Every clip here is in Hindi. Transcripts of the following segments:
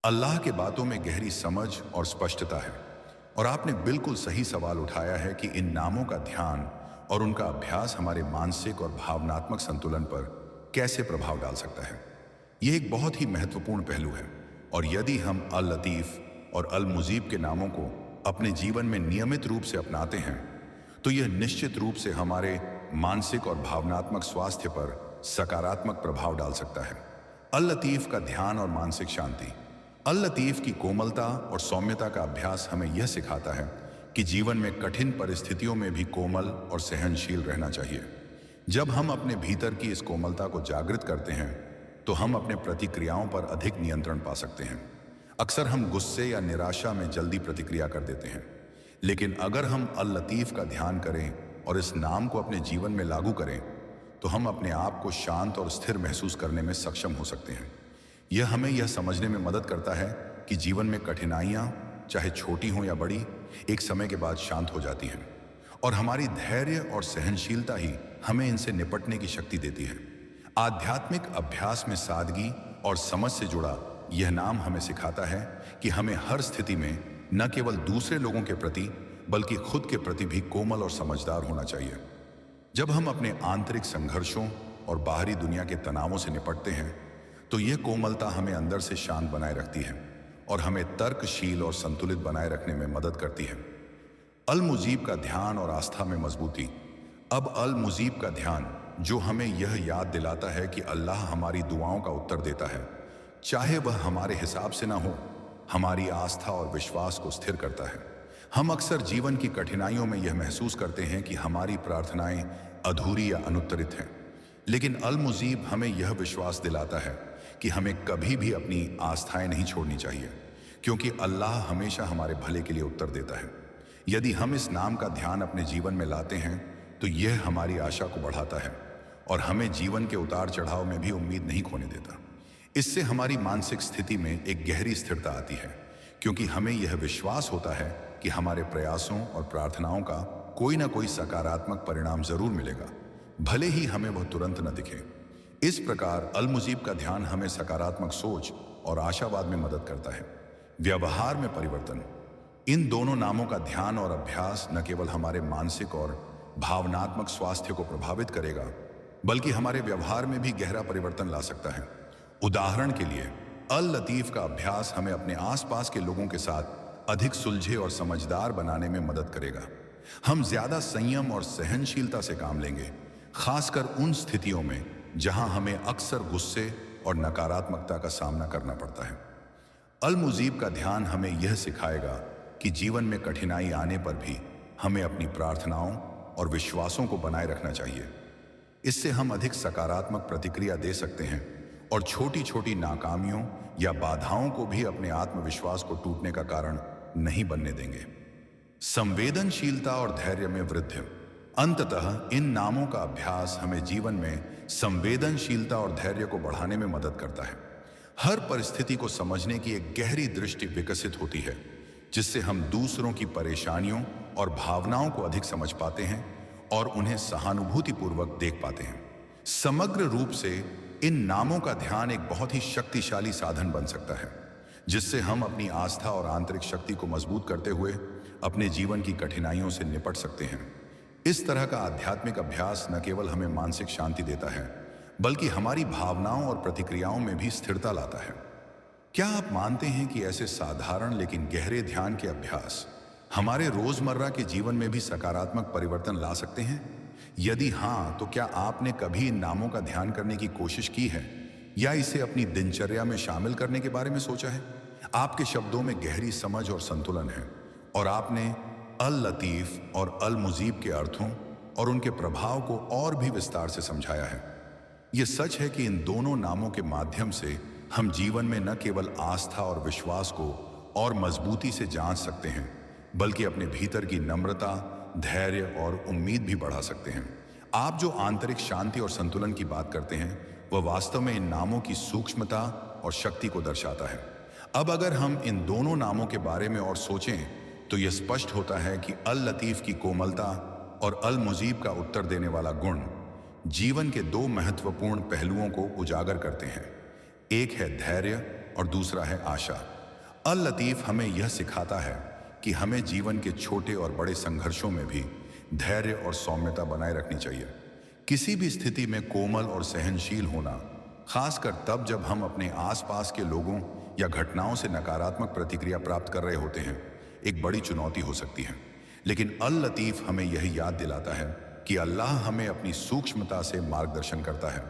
अल्लाह के बातों में गहरी समझ और स्पष्टता है। और आपने बिल्कुल सही सवाल उठाया है कि इन नामों का ध्यान और उनका अभ्यास हमारे मानसिक और भावनात्मक संतुलन पर कैसे प्रभाव डाल सकता है। यह एक बहुत ही महत्वपूर्ण पहलू है। और यदि हम अल लतीफ़ और अल मुजीब के नामों को अपने जीवन में नियमित रूप से अपनाते हैं तो यह निश्चित रूप से हमारे मानसिक और भावनात्मक स्वास्थ्य पर सकारात्मक प्रभाव डाल सकता है। अल लतीफ़ का ध्यान और मानसिक शांति। अल लतीफ़ की कोमलता और सौम्यता का अभ्यास हमें यह सिखाता है कि जीवन में कठिन परिस्थितियों में भी कोमल और सहनशील रहना चाहिए। जब हम अपने भीतर की इस कोमलता को जागृत करते हैं तो हम अपने प्रतिक्रियाओं पर अधिक नियंत्रण पा सकते हैं। अक्सर हम गुस्से या निराशा में जल्दी प्रतिक्रिया कर देते हैं, लेकिन अगर हम अल लतीफ़ का ध्यान करें और इस नाम को अपने जीवन में लागू करें तो हम अपने आप को शांत और स्थिर महसूस करने में सक्षम हो सकते हैं। यह हमें यह समझने में मदद करता है कि जीवन में कठिनाइयाँ, चाहे छोटी हों या बड़ी, एक समय के बाद शांत हो जाती हैं और हमारी धैर्य और सहनशीलता ही हमें इनसे निपटने की शक्ति देती है। आध्यात्मिक अभ्यास में सादगी और समझ से जुड़ा यह नाम हमें सिखाता है कि हमें हर स्थिति में न केवल दूसरे लोगों के प्रति बल्कि खुद के प्रति भी कोमल और समझदार होना चाहिए। जब हम अपने आंतरिक संघर्षों और बाहरी दुनिया के तनावों से निपटते हैं तो यह कोमलता हमें अंदर से शांत बनाए रखती है और हमें तर्कशील और संतुलित बनाए रखने में मदद करती है। अल मुजीब का ध्यान और आस्था में मजबूती। अब अल मुजीब का ध्यान जो हमें यह याद दिलाता है कि अल्लाह हमारी दुआओं का उत्तर देता है, चाहे वह हमारे हिसाब से ना हो, हमारी आस्था और विश्वास को स्थिर करता है। हम अक्सर जीवन की कठिनाइयों में यह महसूस करते हैं कि हमारी प्रार्थनाएं अधूरी या अनुत्तरित हैं, लेकिन अल मुजीब हमें यह विश्वास दिलाता है कि हमें कभी भी अपनी आस्थाएं नहीं छोड़नी चाहिए, क्योंकि अल्लाह हमेशा हमारे भले के लिए उत्तर देता है। यदि हम इस नाम का ध्यान अपने जीवन में लाते हैं तो यह हमारी आशा को बढ़ाता है और हमें जीवन के उतार चढ़ाव में भी उम्मीद नहीं खोने देता। इससे हमारी मानसिक स्थिति में एक गहरी स्थिरता आती है, क्योंकि हमें यह विश्वास होता है कि हमारे प्रयासों और प्रार्थनाओं का कोई ना कोई सकारात्मक परिणाम जरूर मिलेगा, भले ही हमें वह तुरंत न दिखे। इस प्रकार अल मुजीब का ध्यान हमें सकारात्मक सोच और आशावाद में मदद करता है। व्यवहार में परिवर्तन। इन दोनों नामों का ध्यान और अभ्यास न केवल हमारे मानसिक और भावनात्मक स्वास्थ्य को प्रभावित करेगा, बल्कि हमारे व्यवहार में भी गहरा परिवर्तन ला सकता है। उदाहरण के लिए, अल लतीफ़ का अभ्यास हमें अपने आसपास के लोगों के साथ अधिक सुलझे और समझदार बनाने में मदद करेगा। हम ज्यादा संयम और सहनशीलता से काम लेंगे, खासकर उन स्थितियों में जहां हमें अक्सर गुस्से और नकारात्मकता का सामना करना पड़ता है। अल मुजीब का ध्यान हमें यह सिखाएगा कि जीवन में कठिनाई आने पर भी हमें अपनी प्रार्थनाओं और विश्वासों को बनाए रखना चाहिए। इससे हम अधिक सकारात्मक प्रतिक्रिया दे सकते हैं और छोटी छोटी नाकामियों या बाधाओं को भी अपने आत्मविश्वास को टूटने का कारण नहीं बनने देंगे। संवेदनशीलता और धैर्य में वृद्धि। अंततः इन नामों का अभ्यास हमें जीवन में संवेदनशीलता और धैर्य को बढ़ाने में मदद करता है। हर परिस्थिति को समझने की एक गहरी दृष्टि विकसित होती है, जिससे हम दूसरों की परेशानियों और भावनाओं को अधिक समझ पाते हैं और उन्हें सहानुभूतिपूर्वक देख पाते हैं। समग्र रूप से इन नामों का ध्यान एक बहुत ही शक्तिशाली साधन बन सकता है, जिससे हम अपनी आस्था और आंतरिक शक्ति को मजबूत करते हुए अपने जीवन की कठिनाइयों से निपट सकते हैं। इस तरह का आध्यात्मिक अभ्यास न केवल हमें मानसिक शांति देता है, बल्कि हमारी भावनाओं और प्रतिक्रियाओं में भी स्थिरता लाता है। क्या आप मानते हैं कि ऐसे साधारण लेकिन गहरे ध्यान के अभ्यास हमारे रोजमर्रा के जीवन में भी सकारात्मक परिवर्तन ला सकते हैं? यदि हाँ, तो क्या आपने कभी इन नामों का ध्यान करने की कोशिश की है या इसे अपनी दिनचर्या में शामिल करने के बारे में सोचा है? आपके शब्दों में गहरी समझ और संतुलन है और आपने अल लतीफ़ और अल मुजीब के अर्थों और उनके प्रभाव को और भी विस्तार से समझाया है। यह सच है कि इन दोनों नामों के माध्यम से हम जीवन में न केवल आस्था और विश्वास को और मजबूती से जांच सकते हैं, बल्कि अपने भीतर की नम्रता, धैर्य और उम्मीद भी बढ़ा सकते हैं। आप जो आंतरिक शांति और संतुलन की बात करते हैं, वह वास्तव में इन नामों की सूक्ष्मता और शक्ति को दर्शाता है। अब अगर हम इन दोनों नामों के बारे में और सोचें तो यह स्पष्ट होता है कि अल लतीफ़ की कोमलता और अल मुजीब का उत्तर देने वाला गुण जीवन के दो महत्वपूर्ण पहलुओं को उजागर करते हैं। एक है धैर्य और दूसरा है आशा। अल लतीफ़ हमें यह सिखाता है कि हमें जीवन के छोटे और बड़े संघर्षों में भी धैर्य और सौम्यता बनाए रखनी चाहिए। किसी भी स्थिति में कोमल और सहनशील होना, खासकर तब जब हम अपने आसपास के लोगों या घटनाओं से नकारात्मक प्रतिक्रिया प्राप्त कर रहे होते हैं, एक बड़ी चुनौती हो सकती है। लेकिन अल लतीफ़ हमें यह याद दिलाता है कि अल्लाह हमें अपनी सूक्ष्मता से मार्गदर्शन करता है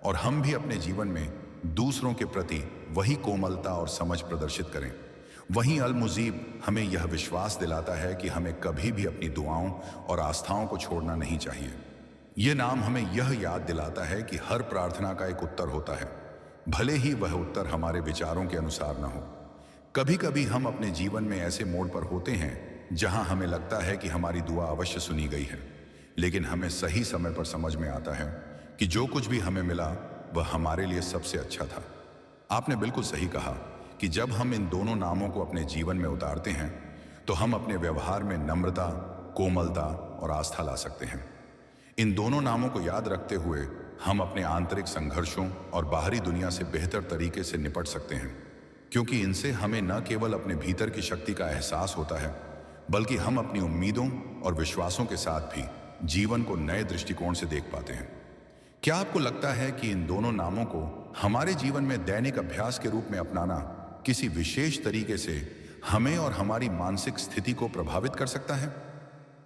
और हम भी अपने जीवन में दूसरों के प्रति वही कोमलता और समझ प्रदर्शित करें। वहीं अल मुजीब हमें यह विश्वास दिलाता है कि हमें कभी भी अपनी दुआओं और आस्थाओं को छोड़ना नहीं चाहिए। ये नाम हमें यह याद दिलाता है कि हर प्रार्थना का एक उत्तर होता है, भले ही वह उत्तर हमारे विचारों के अनुसार न हो। कभी कभी हम अपने जीवन में ऐसे मोड़ पर होते हैं जहां हमें लगता है कि हमारी दुआ अवश्य सुनी गई है, लेकिन हमें सही समय पर समझ में आता है कि जो कुछ भी हमें मिला वह हमारे लिए सबसे अच्छा था। आपने बिल्कुल सही कहा कि जब हम इन दोनों नामों को अपने जीवन में उतारते हैं तो हम अपने व्यवहार में नम्रता, कोमलता और आस्था ला सकते हैं। इन दोनों नामों को याद रखते हुए हम अपने आंतरिक संघर्षों और बाहरी दुनिया से बेहतर तरीके से निपट सकते हैं, क्योंकि इनसे हमें न केवल अपने भीतर की शक्ति का एहसास होता है, बल्कि हम अपनी उम्मीदों और विश्वासों के साथ भी जीवन को नए दृष्टिकोण से देख पाते हैं। क्या आपको लगता है कि इन दोनों नामों को हमारे जीवन में दैनिक अभ्यास के रूप में अपनाना किसी विशेष तरीके से हमें और हमारी मानसिक स्थिति को प्रभावित कर सकता है?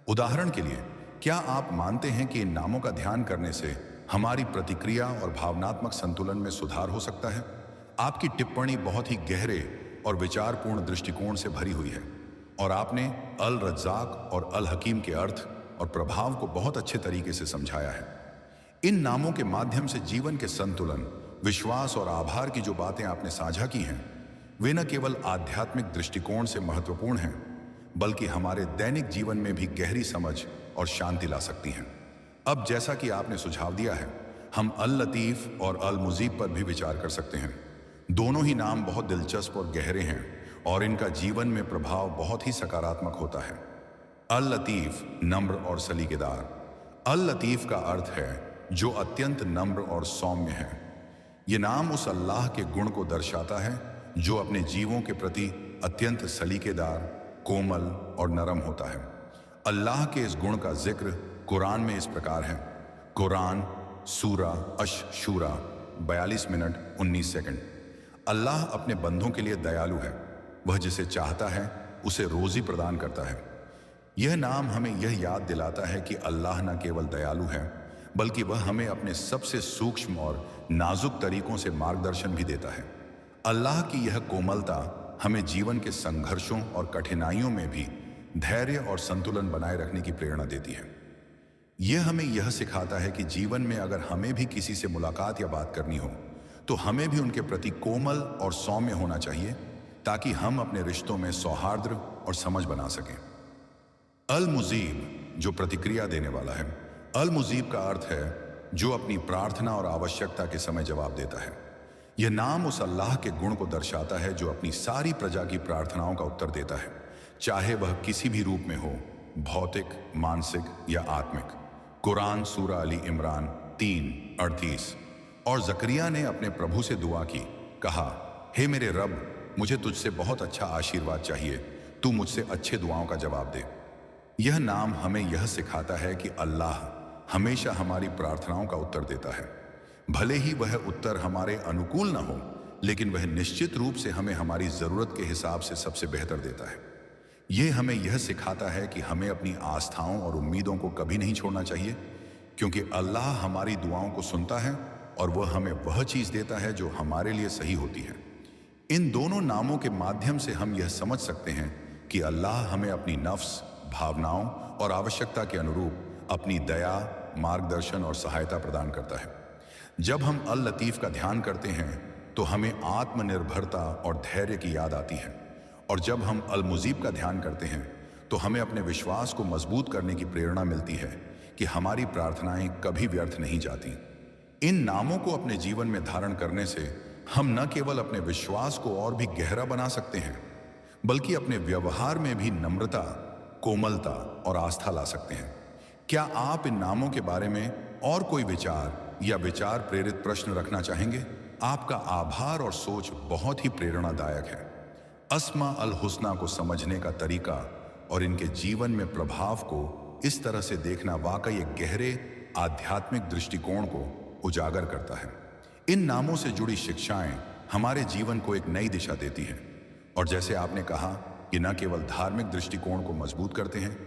उदाहरण के लिए, क्या आप मानते हैं कि इन नामों का ध्यान करने से हमारी प्रतिक्रिया और भावनात्मक संतुलन में सुधार हो सकता है? आपकी टिप्पणी बहुत ही गहरे और विचारपूर्ण दृष्टिकोण से भरी हुई है और आपने अल रज़्ज़ाक और अल हकीम के अर्थ और प्रभाव को बहुत अच्छे तरीके से समझाया है। इन नामों के माध्यम से जीवन के संतुलन, विश्वास और आभार की जो बातें आपने साझा की हैं, वे न केवल आध्यात्मिक दृष्टिकोण से महत्वपूर्ण हैं, बल्कि हमारे दैनिक जीवन में भी गहरी समझ और शांति ला सकती हैं। अब जैसा कि आपने सुझाव दिया है, हम अल लतीफ़ और अल मुजीब पर भी विचार कर सकते हैं। दोनों ही नाम बहुत दिलचस्प और गहरे हैं और इनका जीवन में प्रभाव बहुत ही सकारात्मक होता है। अल लतीफ़, नम्र और सलीकेदार। अल लतीफ़ का अर्थ है जो अत्यंत नम्र और सौम्य है। ये नाम उस अल्लाह के गुण को दर्शाता है जो अपने जीवों के प्रति अत्यंत सलीकेदार, कोमल और नरम होता है। अल्लाह के इस गुण का जिक्र कुरान में इस प्रकार है। कुरान सूरा अश-शूरा 42 मिनट 19 सेकंड। अल्लाह अपने बंदों के लिए दयालु है, वह जिसे चाहता है उसे रोजी प्रदान करता है। यह नाम हमें यह याद दिलाता है कि अल्लाह न केवल दयालु है, बल्कि वह हमें अपने सबसे सूक्ष्म और नाजुक तरीकों से मार्गदर्शन भी देता है। अल्लाह की यह कोमलता हमें जीवन के संघर्षों और कठिनाइयों में भी धैर्य और संतुलन बनाए रखने की प्रेरणा देती है। यह हमें यह सिखाता है कि जीवन में अगर हमें भी किसी से मुलाकात या बात करनी हो तो हमें भी उनके प्रति कोमल और सौम्य होना चाहिए, ताकि हम अपने रिश्तों में सौहार्द और समझ बना सकें। अल मुजीब, जो प्रतिक्रिया देने वाला है। अल मुजीब का अर्थ है जो अपनी प्रार्थना और आवश्यकता के समय जवाब देता है। यह नाम उस अल्लाह के गुण को दर्शाता है जो अपनी सारी प्रजा की प्रार्थनाओं का उत्तर देता है, चाहे वह किसी भी रूप में हो, भौतिक, मानसिक या आत्मिक। कुरान सूरा अली इमरान 3:38। और जकरिया ने अपने प्रभु से दुआ की, कहा, हे मेरे रब, मुझे तुझसे बहुत अच्छा आशीर्वाद चाहिए, तू मुझसे अच्छे दुआओं का जवाब दे। यह नाम हमें यह सिखाता है कि अल्लाह हमेशा हमारी प्रार्थनाओं का उत्तर देता है। भले ही वह उत्तर हमारे अनुकूल न हो, लेकिन वह निश्चित रूप से हमें हमारी ज़रूरत के हिसाब से सबसे बेहतर देता है। यह हमें यह सिखाता है कि हमें अपनी आस्थाओं और उम्मीदों को कभी नहीं छोड़ना चाहिए, क्योंकि अल्लाह हमारी दुआओं को सुनता है और वह हमें वह चीज़ देता है जो हमारे लिए सही होती है। इन दोनों नामों के माध्यम से हम यह समझ सकते हैं कि अल्लाह हमें अपनी नफ्स, भावनाओं और आवश्यकता के अनुरूप अपनी दया, मार्गदर्शन और सहायता प्रदान करता है। जब हम अल लतीफ़ का ध्यान करते हैं तो हमें आत्मनिर्भरता और धैर्य की याद आती है, और जब हम अल मुजीब का ध्यान करते हैं तो हमें अपने विश्वास को मजबूत करने की प्रेरणा मिलती है कि हमारी प्रार्थनाएं कभी व्यर्थ नहीं जाती। इन नामों को अपने जीवन में धारण करने से हम न केवल अपने विश्वास को और भी गहरा बना सकते हैं, बल्कि अपने व्यवहार में भी नम्रता, कोमलता और आस्था ला सकते हैं। क्या आप इन नामों के बारे में और कोई विचार या विचार प्रेरित प्रश्न रखना चाहेंगे? आपका आभार और सोच बहुत ही प्रेरणादायक है। अस्मा अल हुस्ना को समझने का तरीका और इनके जीवन में प्रभाव को इस तरह से देखना वाकई एक गहरे आध्यात्मिक दृष्टिकोण को उजागर करता है। इन नामों से जुड़ी शिक्षाएं हमारे जीवन को एक नई दिशा देती हैं और जैसे आपने कहा कि न केवल धार्मिक दृष्टिकोण को मजबूत करते हैं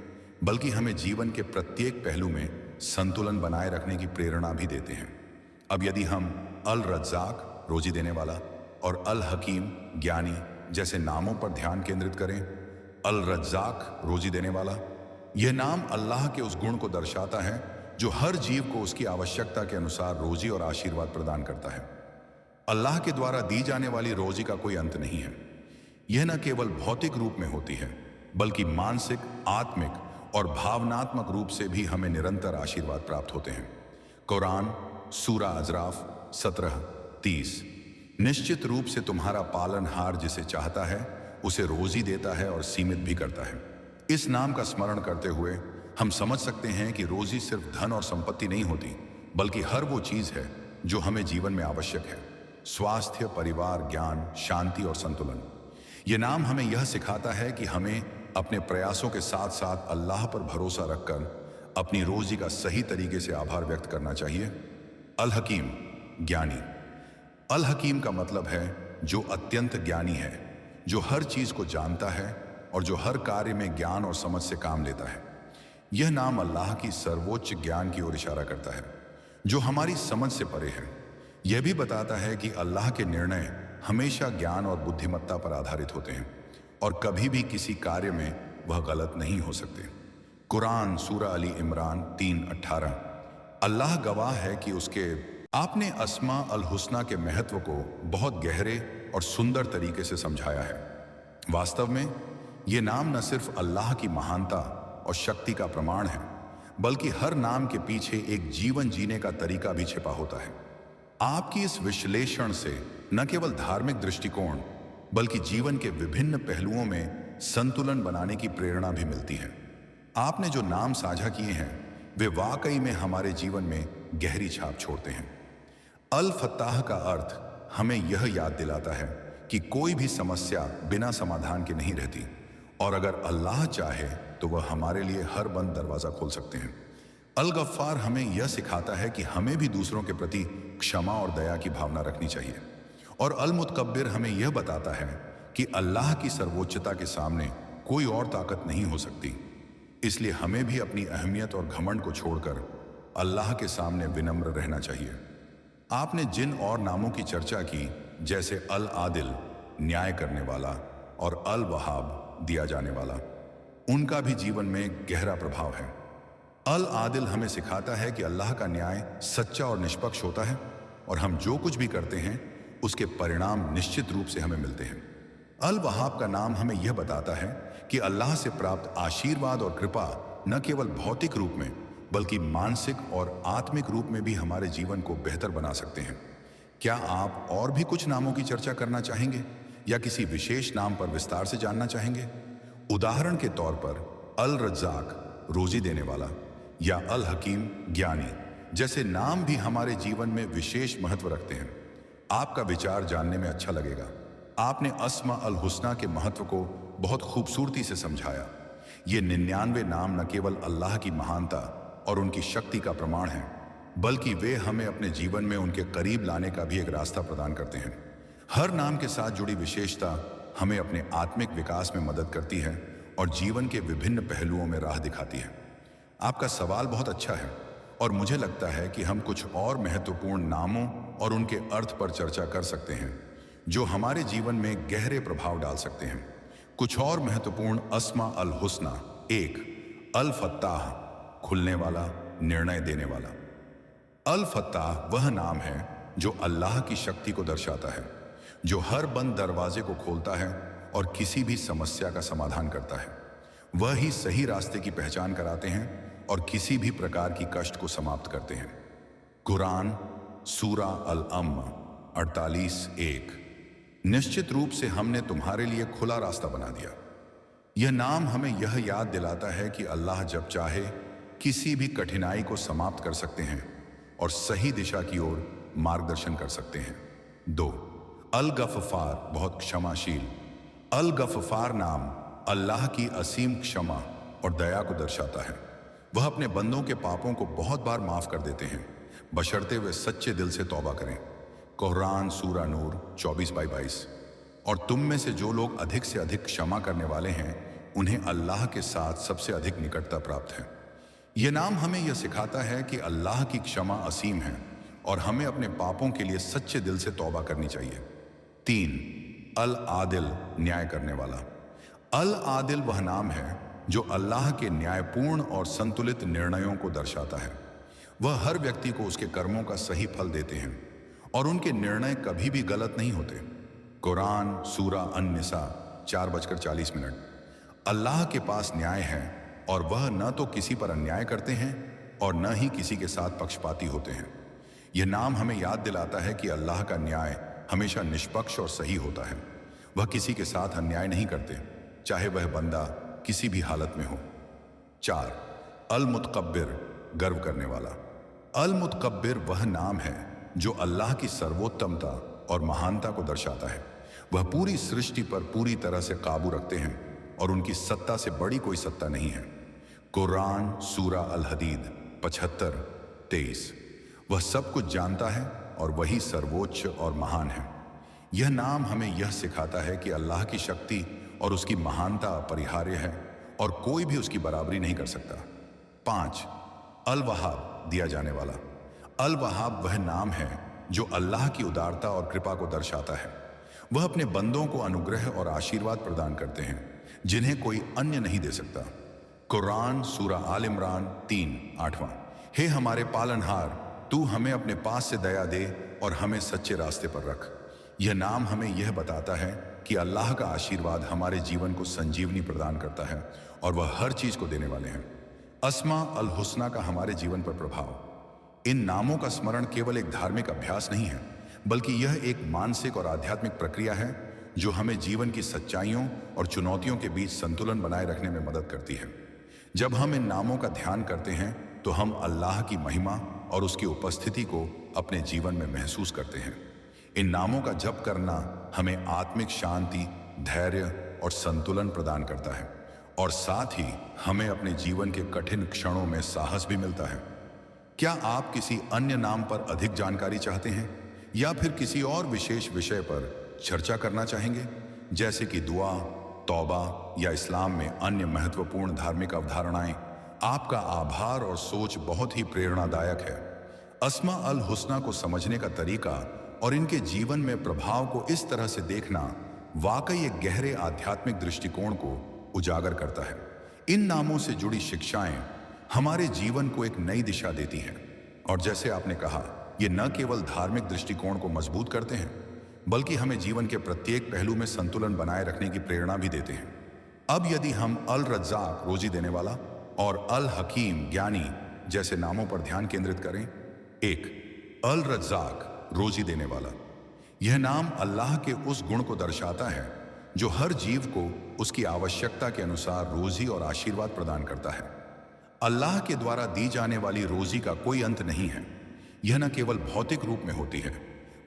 बल्कि हमें जीवन के प्रत्येक पहलू में संतुलन बनाए रखने की प्रेरणा भी देते हैं। अब यदि हम अल रज़्ज़ाक रोजी देने वाला और अल हकीम ज्ञानी जैसे नामों पर ध्यान केंद्रित करें, अल रज़्ज़ाक रोजी देने वाला, यह नाम अल्लाह के उस गुण को दर्शाता है जो हर जीव को उसकी आवश्यकता के अनुसार रोजी और आशीर्वाद प्रदान करता है। अल्लाह के द्वारा दी जाने वाली रोजी का कोई अंत नहीं है। यह न केवल भौतिक रूप में होती है बल्कि मानसिक, आत्मिक और भावनात्मक रूप से भी हमें निरंतर आशीर्वाद प्राप्त होते हैं। कुरान सूरा अज़राफ 17:30 निश्चित रूप से तुम्हारा पालनहार जिसे चाहता है उसे रोजी देता है और सीमित भी करता है। इस नाम का स्मरण करते हुए हम समझ सकते हैं कि रोजी सिर्फ धन और संपत्ति नहीं होती बल्कि हर वो चीज है जो हमें जीवन में आवश्यक है। स्वास्थ्य, परिवार, ज्ञान, शांति और संतुलन। ये नाम हमें यह सिखाता है कि हमें अपने प्रयासों के साथ साथ अल्लाह पर भरोसा रखकर अपनी रोजी का सही तरीके से आभार व्यक्त करना चाहिए। अल हकीम ज्ञानी। अल हकीम का मतलब है जो अत्यंत ज्ञानी है, जो हर चीज को जानता है और जो हर कार्य में ज्ञान और समझ से काम लेता है। यह नाम अल्लाह की सर्वोच्च ज्ञान की ओर इशारा करता है जो हमारी समझ से परे है। यह भी बताता है कि अल्लाह के निर्णय हमेशा ज्ञान और बुद्धिमत्ता पर आधारित होते हैं और कभी भी किसी कार्य में वह गलत नहीं हो सकते। कुरान सूरा अली इमरान 3:18 अल्लाह गवाह है कि उसके आपने अस्मा अल हुस्ना के महत्व को बहुत गहरे और सुंदर तरीके से समझाया है। वास्तव में ये नाम न सिर्फ अल्लाह की महानता और शक्ति का प्रमाण है बल्कि हर नाम के पीछे एक जीवन जीने का तरीका भी छिपा होता है। आपकी इस विश्लेषण से न केवल धार्मिक दृष्टिकोण बल्कि जीवन के विभिन्न पहलुओं में संतुलन बनाने की प्रेरणा भी मिलती है। आपने जो नाम साझा किए हैं वे वाकई में हमारे जीवन में गहरी छाप छोड़ते हैं। अल फत्ताह का अर्थ हमें यह याद दिलाता है कि कोई भी समस्या बिना समाधान के नहीं रहती और अगर अल्लाह चाहे तो वह हमारे लिए हर बंद दरवाजा खोल सकते हैं। अल गफ्फार हमें यह सिखाता है कि हमें भी दूसरों के प्रति क्षमा और दया की भावना रखनी चाहिए और अल मुतकब्बिर हमें यह बताता है कि अल्लाह की सर्वोच्चता के सामने कोई और ताकत नहीं हो सकती। इसलिए हमें भी अपनी अहमियत और घमंड को छोड़कर अल्लाह के सामने विनम्र रहना चाहिए। आपने जिन और नामों की चर्चा की जैसे अल आदिल न्याय करने वाला और अल वहाब दिया जाने वाला, उनका भी जीवन में गहरा प्रभाव है। अल आदिल हमें सिखाता है कि अल्लाह का न्याय सच्चा और निष्पक्ष होता है और हम जो कुछ भी करते हैं उसके परिणाम निश्चित रूप से हमें मिलते हैं। अल वहाब का नाम हमें यह बताता है कि अल्लाह से प्राप्त आशीर्वाद और कृपा न केवल भौतिक रूप में बल्कि मानसिक और आत्मिक रूप में भी हमारे जीवन को बेहतर बना सकते हैं। क्या आप और भी कुछ नामों की चर्चा करना चाहेंगे या किसी विशेष नाम पर विस्तार से जानना चाहेंगे? उदाहरण के तौर पर अल रज़्ज़ाक रोजी देने वाला या अल हकीम ज्ञानी जैसे नाम भी हमारे जीवन में विशेष महत्व रखते हैं। आपका विचार जानने में अच्छा लगेगा। आपने अस्मा अल हुस्ना के महत्व को बहुत खूबसूरती से समझाया। ये 99 नाम न केवल अल्लाह की महानता और उनकी शक्ति का प्रमाण है बल्कि वे हमें अपने जीवन में उनके करीब लाने का भी एक रास्ता प्रदान करते हैं। हर नाम के साथ जुड़ी विशेषता हमें अपने आत्मिक विकास में मदद करती है और जीवन के विभिन्न पहलुओं में राह दिखाती है। आपका सवाल बहुत अच्छा है और मुझे लगता है कि हम कुछ और महत्वपूर्ण नामों और उनके अर्थ पर चर्चा कर सकते हैं जो हमारे जीवन में गहरे प्रभाव डाल सकते हैं। कुछ और महत्वपूर्ण अस्मा अल हुस्ना। 1 अल फत्ताह खुलने वाला, निर्णय देने वाला। अल फत्ताह वह नाम है जो अल्लाह की शक्ति को दर्शाता है, जो हर बंद दरवाजे को खोलता है और किसी भी समस्या का समाधान करता है। वह ही सही रास्ते की पहचान कराते हैं और किसी भी प्रकार की कष्ट को समाप्त करते हैं। कुरान सूरा अल अम्म 48:1 निश्चित रूप से हमने तुम्हारे लिए खुला रास्ता बना दिया। यह नाम हमें यह याद दिलाता है कि अल्लाह जब चाहे किसी भी कठिनाई को समाप्त कर सकते हैं और सही दिशा की ओर मार्गदर्शन कर सकते हैं। 2. अल गफ्फार, बहुत क्षमाशील। अल गफ्फार नाम अल्लाह की असीम क्षमा और दया को दर्शाता है। वह अपने बंदों के पापों को बहुत बार माफ कर देते हैं, बशर्ते वे सच्चे दिल से तौबा करें। कुरान सूरा नूर 24/22। और तुम में से जो लोग अधिक से अधिक क्षमा करने वाले हैं, उन्हें अल्लाह के साथ सबसे अधिक निकटता प्राप्त है। यह नाम हमें यह सिखाता है कि अल्लाह की क्षमा असीम है और हमें अपने पापों के लिए सच्चे दिल से तौबा करनी चाहिए। 3. अल आदिल, न्याय करने वाला। अल आदिल वह नाम है जो अल्लाह के न्यायपूर्ण और संतुलित निर्णयों को दर्शाता है। वह हर व्यक्ति को उसके कर्मों का सही फल देते हैं और उनके निर्णय कभी भी गलत नहीं होते। कुरान सूरा अन-निसा 4:40। अल्लाह के पास न्याय है और वह न तो किसी पर अन्याय करते हैं और न ही किसी के साथ पक्षपाती होते हैं। यह नाम हमें याद दिलाता है कि अल्लाह का न्याय हमेशा निष्पक्ष और सही होता है। वह किसी के साथ अन्याय नहीं करते, चाहे वह बंदा किसी भी हालत में हो। 4. अल मुतकब्बिर, गर्व करने वाला। अल मुतकब्बिर वह नाम है जो अल्लाह की सर्वोत्तमता और महानता को दर्शाता है। वह पूरी सृष्टि पर पूरी तरह से काबू रखते हैं और उनकी सत्ता से बड़ी कोई सत्ता नहीं है। कुरान सूरा अल हदीद 75:23। वह सब कुछ जानता है और वही सर्वोच्च और महान है। यह नाम हमें यह सिखाता है कि अल्लाह की शक्ति और उसकी महानता अपरिहार्य है और कोई भी उसकी बराबरी नहीं कर सकता। 5. अल वहाब, दिया जाने वाला। अल वहाब वह नाम है जो अल्लाह की उदारता और कृपा को दर्शाता है। वह अपने बंदों को अनुग्रह और आशीर्वाद प्रदान करते हैं जिन्हें कोई अन्य नहीं दे सकता। कुरान सूरा आल इमरान 3:8। हे हमारे पालनहार, तू हमें अपने पास से दया दे और हमें सच्चे रास्ते पर रख। यह नाम हमें यह बताता है कि अल्लाह का आशीर्वाद हमारे जीवन को संजीवनी प्रदान करता है और वह हर चीज को देने वाले हैं। अस्मा अल हुस्ना का हमारे जीवन पर प्रभाव। इन नामों का स्मरण केवल एक धार्मिक अभ्यास नहीं है, बल्कि यह एक मानसिक और आध्यात्मिक प्रक्रिया है जो हमें जीवन की सच्चाइयों और चुनौतियों के बीच संतुलन बनाए रखने में मदद करती है। जब हम इन नामों का ध्यान करते हैं तो हम अल्लाह की महिमा और उसकी उपस्थिति को अपने जीवन में महसूस करते हैं। इन नामों का जप करना हमें आत्मिक शांति, धैर्य और संतुलन प्रदान करता है और साथ ही हमें अपने जीवन के कठिन क्षणों में साहस भी मिलता है। क्या आप किसी अन्य नाम पर अधिक जानकारी चाहते हैं या फिर किसी और विशेष विषय पर चर्चा करना चाहेंगे, जैसे कि दुआ, तौबा या इस्लाम में अन्य महत्वपूर्ण धार्मिक अवधारणाएं? आपका आभार और सोच बहुत ही प्रेरणादायक है। अस्मा अल हुस्ना को समझने का तरीका और इनके जीवन में प्रभाव को इस तरह से देखना वाकई एक गहरे आध्यात्मिक दृष्टिकोण को उजागर करता है। इन नामों से जुड़ी शिक्षाएं हमारे जीवन को एक नई दिशा देती हैं और जैसे आपने कहा, ये न केवल धार्मिक दृष्टिकोण को मजबूत करते हैं, बल्कि हमें जीवन के प्रत्येक पहलू में संतुलन बनाए रखने की प्रेरणा भी देते हैं। अब यदि हम अल रज़्ज़ाक, रोजी देने वाला, और अल हकीम, ज्ञानी जैसे नामों पर ध्यान केंद्रित करें। 1. अल रज़्ज़ाक, रोजी देने वाला। यह नाम अल्लाह के उस गुण को दर्शाता है जो हर जीव को उसकी आवश्यकता के अनुसार रोजी और आशीर्वाद प्रदान करता है। अल्लाह के द्वारा दी जाने वाली रोजी का कोई अंत नहीं है। यह न केवल भौतिक रूप में होती है,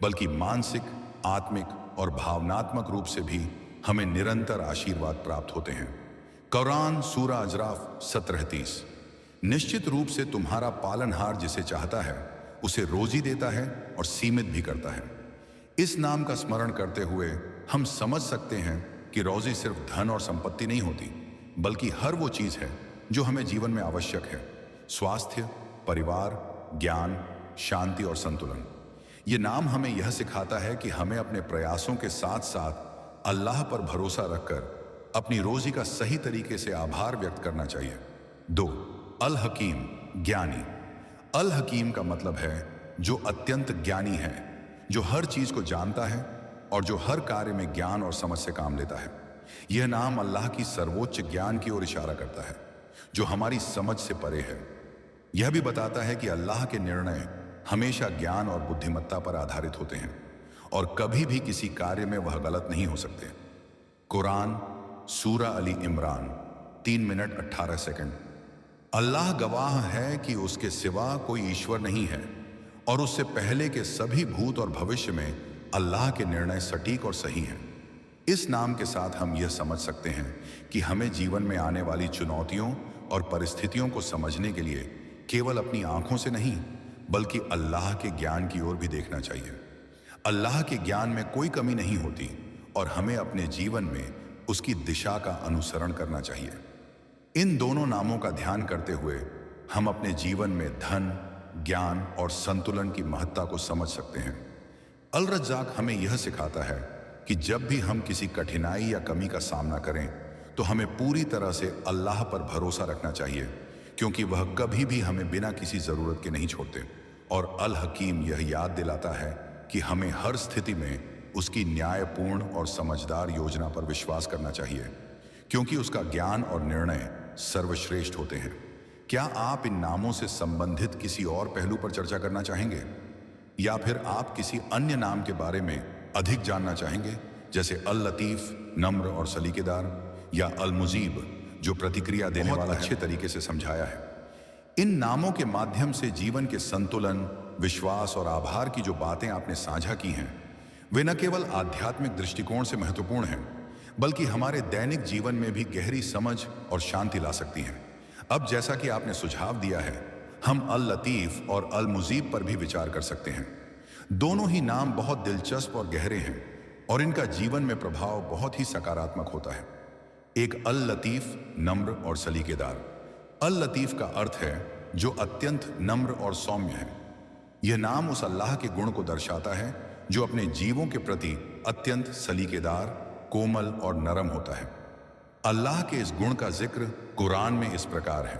बल्कि मानसिक, आत्मिक और भावनात्मक रूप से भी हमें निरंतर आशीर्वाद प्राप्त होते हैं। कुरान सूरा अजराफ 17:30। निश्चित रूप से तुम्हारा पालनहार जिसे चाहता है उसे रोजी देता है और सीमित भी करता है। इस नाम का स्मरण करते हुए हम समझ सकते हैं कि रोजी सिर्फ धन और संपत्ति नहीं होती, बल्कि हर वो चीज है जो हमें जीवन में आवश्यक है। स्वास्थ्य, परिवार, ज्ञान, शांति और संतुलन। ये नाम हमें यह सिखाता है कि हमें अपने प्रयासों के साथ साथ अल्लाह पर भरोसा रखकर अपनी रोजी का सही तरीके से आभार व्यक्त करना चाहिए। 2. अल हकीम, ज्ञानी। अल हकीम का मतलब है जो अत्यंत ज्ञानी है, जो हर चीज को जानता है और जो हर कार्य में ज्ञान और समझ से काम लेता है। यह नाम अल्लाह की सर्वोच्च ज्ञान की ओर इशारा करता है, जो हमारी समझ से परे है। यह भी बताता है कि अल्लाह के निर्णय हमेशा ज्ञान और बुद्धिमत्ता पर आधारित होते हैं और कभी भी किसी कार्य में वह गलत नहीं हो सकते। कुरान सूरा अली इमरान 3:18। अल्लाह गवाह है कि उसके सिवा कोई ईश्वर नहीं है और उससे पहले के सभी भूत और भविष्य में अल्लाह के निर्णय सटीक और सही हैं। इस नाम के साथ हम यह समझ सकते हैं कि हमें जीवन में आने वाली चुनौतियों और परिस्थितियों को समझने के लिए केवल अपनी आंखों से नहीं, बल्कि अल्लाह के ज्ञान की ओर भी देखना चाहिए। अल्लाह के ज्ञान में कोई कमी नहीं होती और हमें अपने जीवन में उसकी दिशा का अनुसरण करना चाहिए। इन दोनों नामों का ध्यान करते हुए हम अपने जीवन में धन, ज्ञान और संतुलन की महत्ता को समझ सकते हैं। अल रज़्ज़ाक़ हमें यह सिखाता है कि जब भी हम किसी कठिनाई या कमी का सामना करें तो हमें पूरी तरह से अल्लाह पर भरोसा रखना चाहिए, क्योंकि वह कभी भी हमें बिना किसी ज़रूरत के नहीं छोड़ते। और अल हकीम यह याद दिलाता है कि हमें हर स्थिति में उसकी न्यायपूर्ण और समझदार योजना पर विश्वास करना चाहिए, क्योंकि उसका ज्ञान और निर्णय सर्वश्रेष्ठ होते हैं। क्या आप इन नामों से संबंधित किसी और पहलू पर चर्चा करना चाहेंगे, या फिर आप किसी अन्य नाम के बारे में अधिक जानना चाहेंगे, जैसे अल लतीफ़, नम्र और सलीकेदार, या अल मुजीब जो प्रतिक्रिया देने वाला अच्छे तरीके से समझाया है। इन नामों के माध्यम से जीवन के संतुलन, विश्वास और आभार की जो बातें आपने साझा की हैं, वे न केवल आध्यात्मिक दृष्टिकोण से महत्वपूर्ण हैं, बल्कि हमारे दैनिक जीवन में भी गहरी समझ और शांति ला सकती हैं। अब जैसा कि आपने सुझाव दिया है, हम अल लतीफ़ और अल मुजीब पर भी विचार कर सकते हैं। दोनों ही नाम बहुत दिलचस्प और गहरे हैं और इनका जीवन में प्रभाव बहुत ही सकारात्मक होता है। एक अल लतीफ़, नम्र और सलीकेदार। अल लतीफ़ का अर्थ है जो अत्यंत नम्र और सौम्य है। यह नाम उस अल्लाह के गुण को दर्शाता है जो अपने जीवों के प्रति अत्यंत सलीकेदार, कोमल और नरम होता है। अल्लाह के इस गुण का जिक्र कुरान में इस प्रकार है।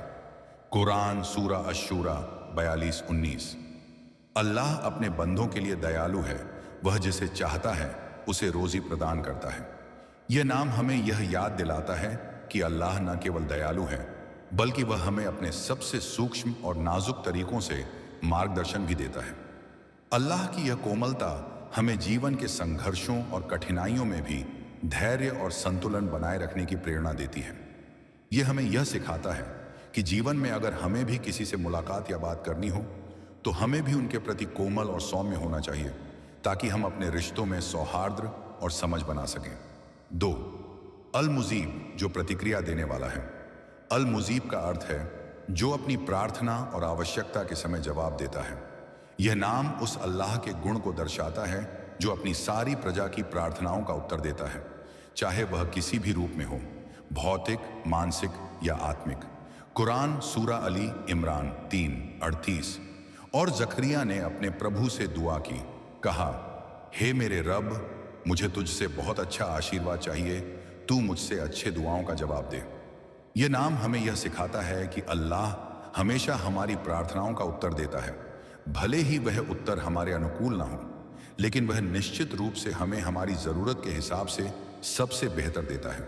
कुरान सूरा अश-शूरा 42-19। अल्लाह अपने बंदों के लिए दयालु है, वह जिसे चाहता है उसे रोजी प्रदान करता है। यह नाम हमें यह याद दिलाता है कि अल्लाह न केवल दयालु है, बल्कि वह हमें अपने सबसे सूक्ष्म और नाजुक तरीकों से मार्गदर्शन भी देता है। अल्लाह की यह कोमलता हमें जीवन के संघर्षों और कठिनाइयों में भी धैर्य और संतुलन बनाए रखने की प्रेरणा देती है। यह हमें यह सिखाता है कि जीवन में अगर हमें भी किसी से मुलाकात या बात करनी हो तो हमें भी उनके प्रति कोमल और सौम्य होना चाहिए, ताकि हम अपने रिश्तों में सौहार्द और समझ बना सकें। 2. अल मुजीब जो प्रतिक्रिया देने वाला है। अल मुजीब का अर्थ है जो अपनी प्रार्थना और आवश्यकता के समय जवाब देता है। यह नाम उस अल्लाह के गुण को दर्शाता है जो अपनी सारी प्रजा की प्रार्थनाओं का उत्तर देता है, चाहे वह किसी भी रूप में हो, भौतिक, मानसिक या आत्मिक। कुरान सूरा अली इमरान 3:38। और जकरिया ने अपने प्रभु से दुआ की, कहा, हे मेरे रब, मुझे तुझसे बहुत अच्छा आशीर्वाद चाहिए, तू मुझसे अच्छे दुआओं का जवाब दे। यह नाम हमें यह सिखाता है कि अल्लाह हमेशा हमारी प्रार्थनाओं का उत्तर देता है, भले ही वह उत्तर हमारे अनुकूल ना हो, लेकिन वह निश्चित रूप से हमें हमारी ज़रूरत के हिसाब से सबसे बेहतर देता है।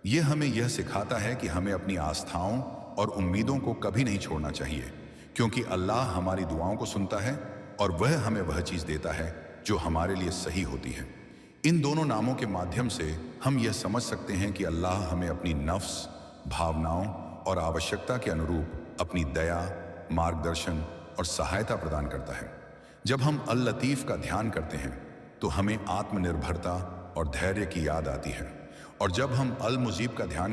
यह हमें यह सिखाता है कि हमें अपनी आस्थाओं और उम्मीदों को कभी नहीं छोड़ना चाहिए, क्योंकि अल्लाह हमारी दुआओं को सुनता है और वह हमें वह चीज़ देता है जो हमारे लिए सही होती है। इन दोनों नामों के माध्यम से हम यह समझ सकते हैं कि अल्लाह हमें अपनी नफ्स, भावनाओं और आवश्यकता के अनुरूप अपनी दया, मार्गदर्शन और सहायता प्रदान करता है। जब हम अल लतीफ़ का ध्यान करते हैं तो हमें आत्मनिर्भरता और धैर्य की याद आती है, और जब हम अल मुजीब का ध्यान